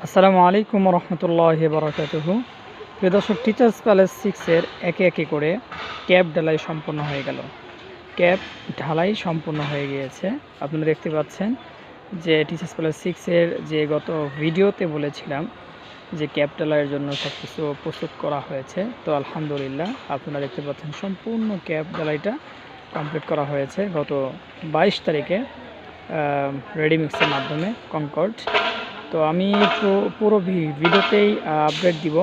আসসালামু আলাইকুম রহমতুল্লাহি বারাকাতুহু। প্রিয় দর্শক, টিচার্স প্যালেস 6-এর একে একে করে ক্যাপ ঢালাই সম্পন্ন হয়ে গেল। ক্যাপ ঢালাই সম্পূর্ণ হয়ে গিয়েছে। আপনারা দেখতে পাচ্ছেন যে টিচার্স প্যালেস 6-এর যে গত ভিডিওতে বলেছিলাম যে ক্যাপ ঢালাইয়ের জন্য সব কিছু প্রস্তুত করা হয়েছে। তো আলহামদুলিল্লাহ আপনারা দেখতে পাচ্ছেন সম্পূর্ণ ক্যাপ ঢালাইটা কমপ্লিট করা হয়েছে গত 22 তারিখে রেডিমিক্সের মাধ্যমে কনকর্ড। তো আমি পুরো ভিডিওতেই আপডেট দিব,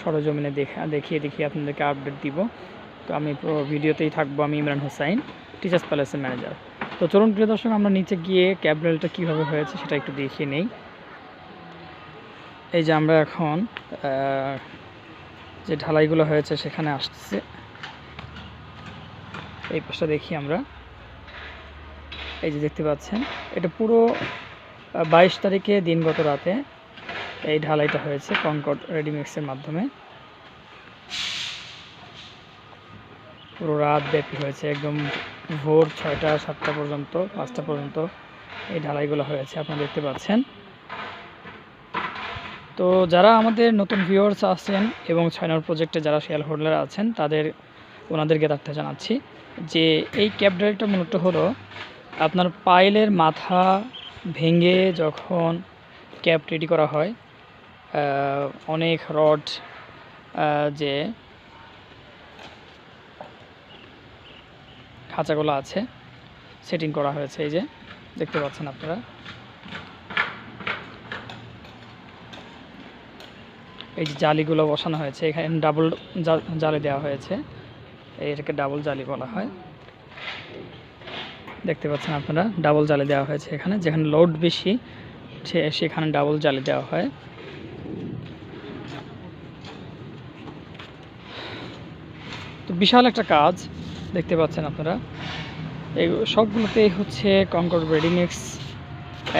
সরজমিনে দেখিয়ে আপনাদেরকে আপডেট দিব। তো আমি পুরো ভিডিওতেই থাকবো। আমি ইমরান হোসাইন, টিচার্স প্যালেসের ম্যানেজার। তো চলুন প্রিয় দর্শক, আমরা নিচে গিয়ে ক্যাপ ঢালাইটা কীভাবে হয়েছে সেটা একটু দেখিয়ে নেই। এই যে আমরা এখন যে ঢালাইগুলো হয়েছে সেখানে আসছে। এই পাশটা দেখি আমরা। এই যে দেখতে পাচ্ছেন, এটা পুরো 22 তারিখে দিনগত রাতে এই ঢালাইটা হয়েছে কনকর্ড রেডিমিক্সের মাধ্যমে। পুরো রাত ব্যাপী হয়েছে, একদম ভোর 6টা 7টা পর্যন্ত, 5টা পর্যন্ত এই ঢালাইগুলো হয়েছে, আপনারা দেখতে পাচ্ছেন। তো যারা আমাদের নতুন ভিউয়ার্স আছেন এবং 6 নম্বর প্রজেক্টে যারা শেয়ার হোল্ডার আছেন ওনাদেরকে তথ্য জানাচ্ছি যে এই ক্যাপ ঢালাইটা মূলত হলো আপনার পাইলের মাথা ভেঙে যখন ক্যাপ রেডি করা হয়, অনেক রড যে খাঁচাগুলো আছে সেটিং করা হয়েছে। এই যে দেখতে পাচ্ছেন আপনারা, এই যে জালিগুলো বসানো হয়েছে এখানে, ডাবল জালি দেওয়া হয়েছে, এটাকে ডাবল জালি বলা হয়। দেখতে পাচ্ছেন আপনারা, ডাবল জালি দেওয়া হয়েছে এখানে, যেখানে লোড বেশি সেখানে ডাবল জালি দেওয়া হয়। তো বিশাল একটা কাজ দেখতে পাচ্ছেন আপনারা। এই সবগুলোতেই হচ্ছে কনকর্ড রেডিমিক্স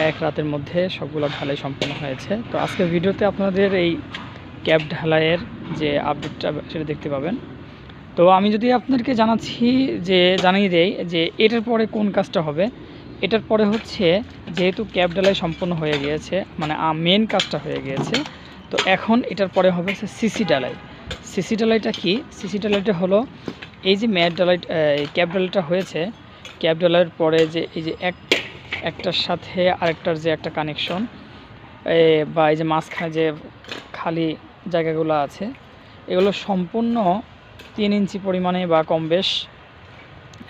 এক রাতের মধ্যে সবগুলো ঢালাই সম্পন্ন হয়েছে। তো আজকের ভিডিওতে আপনাদের এই ক্যাপ ঢালাইয়ের যে আপডেটটা সেটা দেখতে পাবেন। তো আমি যদি আপনাদেরকে জানিয়ে দেই যে এটার পরে কোন কাজটা হবে। এটার পরে হচ্ছে, যেহেতু ক্যাপ ঢালাই সম্পন্ন হয়ে গিয়েছে, মানে মেন কাজটা হয়ে গিয়েছে, তো এখন এটার পরে হবে হচ্ছে সিসি ঢালাই। সিসি ঢালাইটা কি? সিসি ঢালাইটা হলো এই যে ম্যাট ঢালাই, ক্যাপ ঢালাইটা হয়েছে, ক্যাপ ঢালাইয়ের পরে যে এই যে একটার সাথে আরেকটার যে একটা কানেকশন, বা এই যে মাঝখানে যে খালি জায়গাগুলো আছে, এগুলো সম্পূর্ণ 3 ইঞ্চি পরিমাণে বা কম বেশ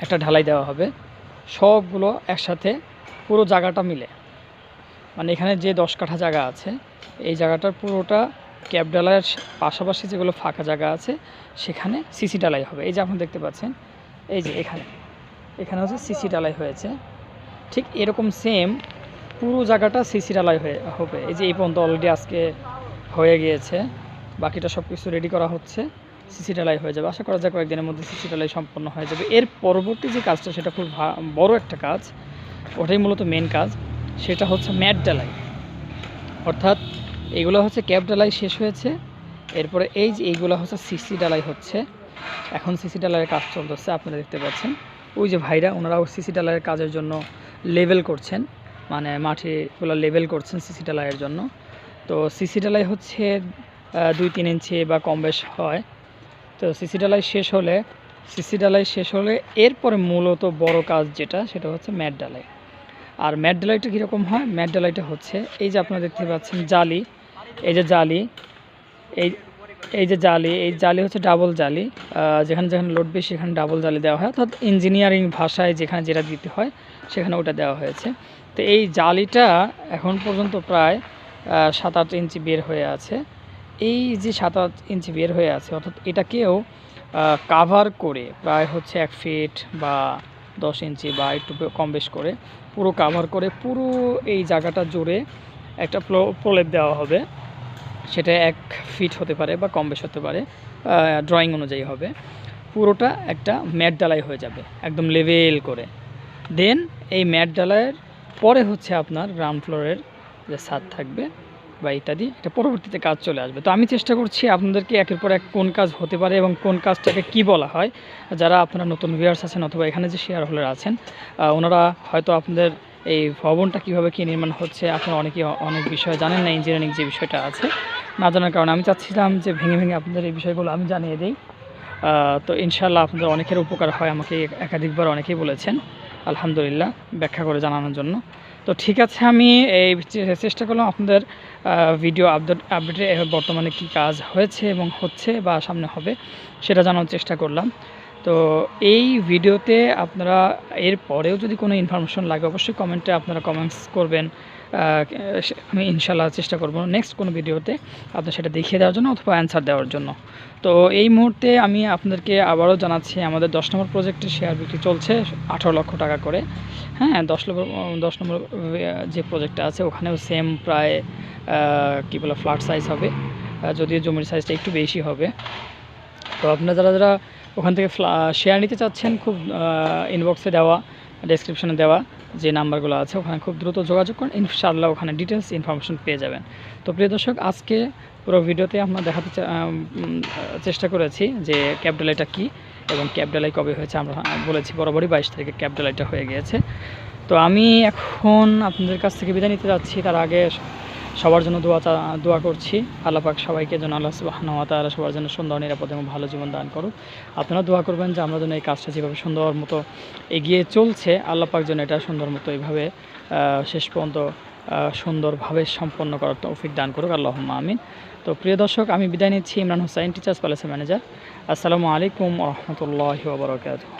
একটা ঢালাই দেওয়া হবে সবগুলো একসাথে, পুরো জায়গাটা মিলে। মানে এখানে যে 10 কাঠা জায়গা আছে, এই জায়গাটার পুরোটা ক্যাপ ঢালাইয়ের পাশাপাশি যেগুলো ফাঁকা জায়গা আছে সেখানে সিসি ঢালাই হবে। এই যে আপনি দেখতে পাচ্ছেন, এই যে এখানে হচ্ছে সিসি ঢালাই হয়েছে। ঠিক এরকম সেম পুরো জায়গাটা সিসি ঢালাই হবে। এই যে এই পর্যন্ত অলরেডি আজকে হয়ে গিয়েছে, বাকিটা সব কিছু রেডি করা হচ্ছে, সিসি ঢালাই হয়ে যাবে। আশা করা যায় কয়েকদিনের মধ্যে সিসি ঢালাই সম্পন্ন হয়ে যাবে। এর পরবর্তী যে কাজটা, সেটা খুব বড় একটা কাজ, ওটাই মূলত মেন কাজ, সেটা হচ্ছে ম্যাট ঢালাই। অর্থাৎ এইগুলো হচ্ছে ক্যাপ ঢালাই শেষ হয়েছে, এরপরে এই যে এইগুলো হচ্ছে সিসি ঢালাই হচ্ছে। এখন সিসি ঢালাইয়ের কাজ চলতেছে, আপনারা দেখতে পাচ্ছেন। ওই যে ভাইরা, ওনারাও সিসি ঢালাইয়ের কাজের জন্য লেবেল করছেন, মানে মাটিগুলো লেবেল করছেন সিসি ঢালাইয়ের জন্য। তো সিসি ঢালাই হচ্ছে 2-3 ইঞ্চি বা কম বেশ হয়। তো সিসি ঢালাই শেষ হলে এরপরে মূলত বড় কাজ যেটা, সেটা হচ্ছে ম্যাট ঢালাই। আর ম্যাট ঢালাইটা কীরকম হয়? ম্যাট ঢালাইটা হচ্ছে এই যে আপনারা দেখতে পাচ্ছেন জালি, এই যে জালি, এই জালি হচ্ছে ডাবল জালি। যেখানে লোড বেশি সেখানে ডাবল জালি দেওয়া হয়, অর্থাৎ ইঞ্জিনিয়ারিং ভাষায় যেখানে যেটা দিতে হয় সেখানে ওটা দেওয়া হয়েছে। তো এই জালিটা এখন পর্যন্ত প্রায় 7-8 ইঞ্চি বের হয়ে আছে। এই যে 7-8 ইঞ্চি বের হয়ে আছে, অর্থাৎ এটাকেও কাভার করে প্রায় হচ্ছে 1 ফিট বা 10 ইঞ্চি বা একটু কম বেশ করে পুরো কাভার করে পুরো এই জায়গাটা জুড়ে একটা প্রলেপ দেওয়া হবে। সেটা 1 ফিট হতে পারে বা কম বেশ হতে পারে, ড্রয়িং অনুযায়ী হবে। পুরোটা একটা ম্যাট ঢালাই হয়ে যাবে একদম লেভেল করে। দেন এই ম্যাট ঢালাইয়ের পরে হচ্ছে আপনার গ্রাউন্ড ফ্লোরের যে ছাদ থাকবে বা ইত্যাদি, এটা পরবর্তীতে কাজ চলে আসবে। তো আমি চেষ্টা করছি আপনাদেরকে একের পর এক কোন কাজ হতে পারে এবং কোন কাজটাকে কি বলা হয়, যারা আপনারা নতুন ভিউয়ার্স আছেন অথবা এখানে যে শেয়ার হোল্ডার আছেন, ওনারা হয়তো আপনাদের এই ভবনটা কীভাবে কী নির্মাণ হচ্ছে, আপনারা অনেকেই অনেক বিষয় জানেন না, ইঞ্জিনিয়ারিং যে বিষয়টা আছে না জানার কারণে আমি চাচ্ছিলাম যে ভেঙে ভেঙে আপনাদের এই বিষয়গুলো আমি জানিয়ে দিই। তো ইনশাআল্লাহ আপনাদের অনেকের উপকার হয়, আমাকে একাধিকবার অনেকেই বলেছেন আলহামদুলিল্লাহ ব্যাখ্যা করে জানানোর জন্য। তো ঠিক আছে, আমি এই চেষ্টা করলাম আপনাদের ভিডিও আপডেটে বর্তমানে কি কাজ হয়েছে এবং হচ্ছে বা সামনে হবে সেটা জানানোর চেষ্টা করলাম। তো এই ভিডিওতে আপনারা এর পরেও যদি কোনো ইনফরমেশন লাগে অবশ্যই কমেন্টে আপনারা কমেন্টস করবেন। আমি ইনশাআল্লাহ চেষ্টা করব নেক্সট কোনো ভিডিওতে আপনার সেটা দেখিয়ে দেওয়ার জন্য অথবা অ্যান্সার দেওয়ার জন্য। তো এই মুহূর্তে আমি আপনাদেরকে আবারও জানাচ্ছি, আমাদের 10 নম্বর প্রজেক্টের শেয়ার বিক্রি চলছে 18 লক্ষ টাকা করে। হ্যাঁ, 10 নম্বর যে প্রজেক্টটা আছে ওখানেও সেম প্রায় কী বলে ফ্ল্যাট সাইজ হবে, যদিও জমির সাইজটা একটু বেশি হবে। তো আপনারা যারা ওখান থেকে শেয়ার নিতে চাচ্ছেন, খুব ইনবক্সে দেওয়া, ডেসক্রিপশনে দেওয়া যে নাম্বারগুলো আছে ওখানে খুব দ্রুত যোগাযোগ করুন, ইনশাআল্লাহ ওখানে ডিটেলস ইনফরমেশন পেয়ে যাবেন। তো প্রিয় দর্শক, আজকে পুরো ভিডিওতে আমরা দেখাতে চেষ্টা করেছি যে ক্যাপ ঢালাইটা কী এবং ক্যাপ ঢালাই কবে হয়েছে। আমরা বলেছি বরাবরই 22 তারিখে ক্যাপ ঢালাইটা হয়ে গিয়েছে। তো আমি এখন আপনাদের কাছ থেকে বিদায় নিতে যাচ্ছি, তার আগে সবার জন্য দোয়া করছি। আল্লাহ পাক সবাইকে যেন আল্লাহ সুবহানাহু ওয়া তাআলা সবার জন্য সুন্দর, নিরাপদ এবং ভালো জীবন দান করুক। আপনারা দোয়া করবেন যে আমরা যেন এই কাজটা যেভাবে সুন্দর মতো এগিয়ে চলছে, আল্লাহ পাক যেন এটা সুন্দর মতো এইভাবে শেষ পর্যন্ত সুন্দরভাবে সম্পন্ন করার তৌফিক দান করুক, আল্লাহুম্মা আমিন। তো প্রিয় দর্শক, আমি বিদায় নিচ্ছি। ইমরান হোসাইন, টিচার্স প্যালেসের ম্যানেজার। আসসালামু আলাইকুম ওয়া রাহমাতুল্লাহি ওয়া বারাকাতুহু।